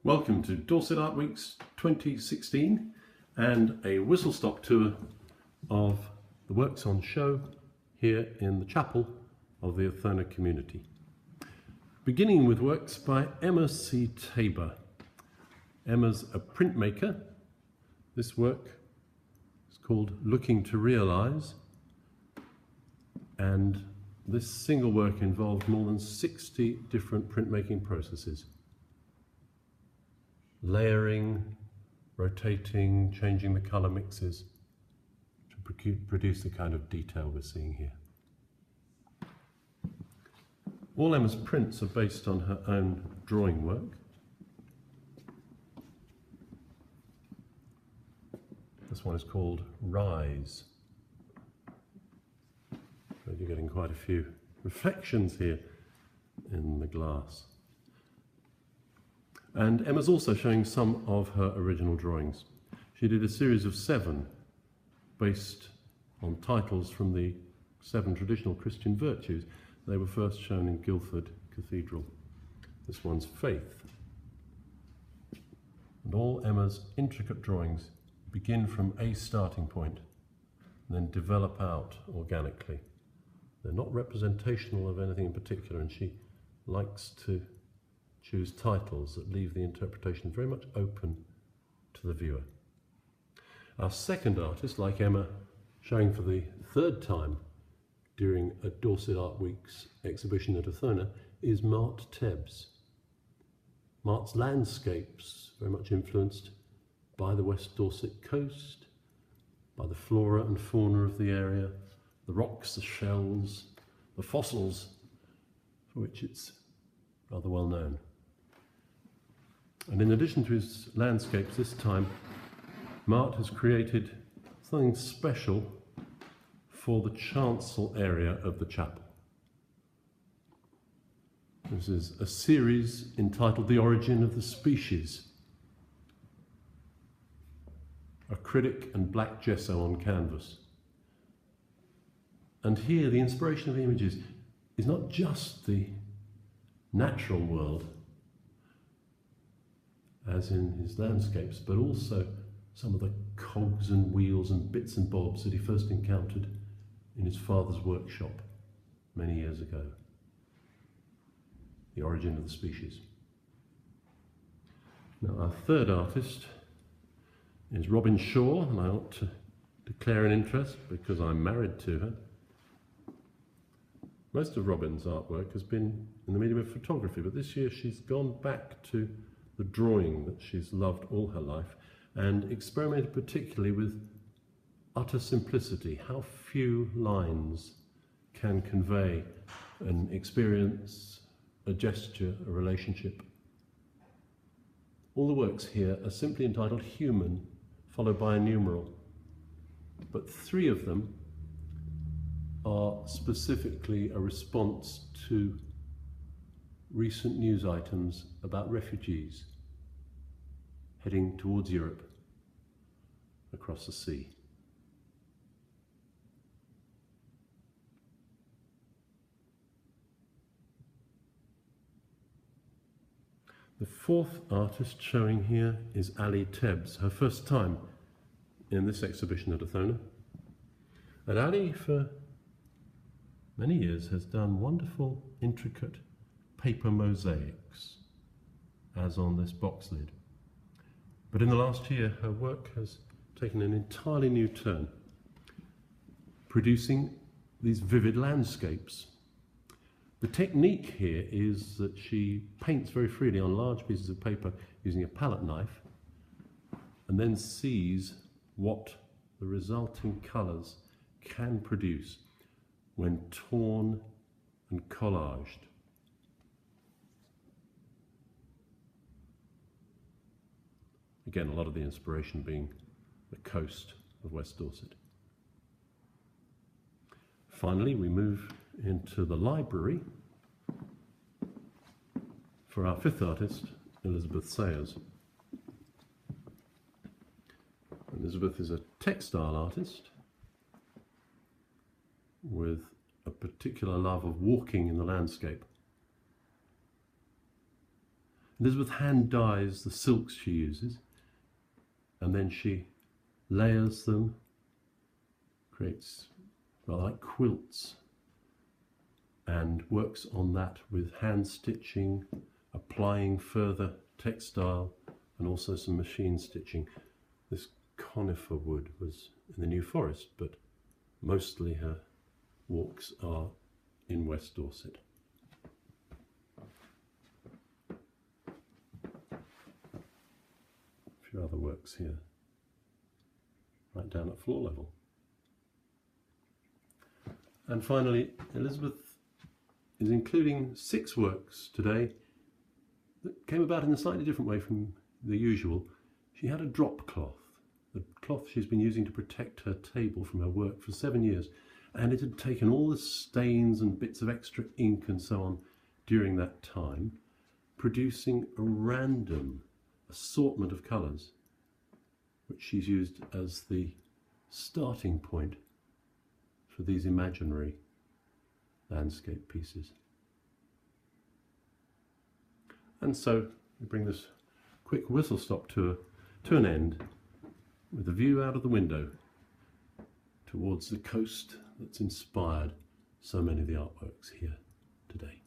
Welcome to Dorset Art Week's 2016 and a whistle-stop tour of the works on show here in the chapel of the Othona community. Beginning with works by Emma C Tabor. Emma's a printmaker. This work is called Looking to Realise, and this single work involved more than 60 different printmaking processes. Layering, rotating, changing the colour mixes to produce the kind of detail we're seeing here. All Emma's prints are based on her own drawing work. This one is called Rise. You're getting quite a few reflections here in the glass. And Emma's also showing some of her original drawings. She did a series of 7 based on titles from the 7 traditional Christian virtues. They were first shown in Guildford Cathedral. This one's Faith. And all Emma's intricate drawings begin from a starting point and then develop out organically. They're not representational of anything in particular, and she likes to choose titles that leave the interpretation very much open to the viewer. Our second artist, like Emma, showing for the 3rd time during a Dorset Art Week's exhibition at Othona, is Mart Tebbs. Mart's landscapes very much influenced by the West Dorset coast, by the flora and fauna of the area, the rocks, the shells, the fossils, for which it's rather well known. And in addition to his landscapes this time, Mart has created something special for the chancel area of the chapel. This is a series entitled The Origin of the Species. Acrylic and black gesso on canvas. And here the inspiration of the images is not just the natural world, as in his landscapes, but also some of the cogs and wheels and bits and bobs that he first encountered in his father's workshop many years ago. The Origin of the Species. Now, our third artist is Robin Shaw, and I ought to declare an interest because I'm married to her. Most of Robin's artwork has been in the medium of photography, but this year she's gone back to the drawing that she's loved all her life and experimented particularly with utter simplicity, how few lines can convey an experience, a gesture, a relationship. All the works here are simply entitled Human, followed by a numeral, but 3 of them are specifically a response to recent news items about refugees heading towards Europe across the sea. The 4th artist showing here is Tebbs, her first time in this exhibition at Othona. And Ali, for many years, has done wonderful, intricate paper mosaics, as on this box lid. But in the last year, her work has taken an entirely new turn, producing these vivid landscapes. The technique here is that she paints very freely on large pieces of paper using a palette knife, and then sees what the resulting colours can produce when torn and collaged. Again, a lot of the inspiration being the coast of West Dorset. Finally, we move into the library for our 5th artist, Elizabeth Sayers. Elizabeth is a textile artist with a particular love of walking in the landscape. Elizabeth hand dyes the silks she uses, and then she layers them, creates rather like quilts, and works on that with hand stitching, applying further textile, and also some machine stitching. This conifer wood was in the New Forest, but mostly her walks are in West Dorset. A few other works here, right down at floor level. And finally, Elizabeth is including 6 works today that came about in a slightly different way from the usual. She had a drop cloth, the cloth she's been using to protect her table from her work for 7 years, and it had taken all the stains and bits of extra ink and so on during that time, producing a random assortment of colours, which she's used as the starting point for these imaginary landscape pieces. And so we bring this quick whistle stop tour to an end with a view out of the window towards the coast that's inspired so many of the artworks here today.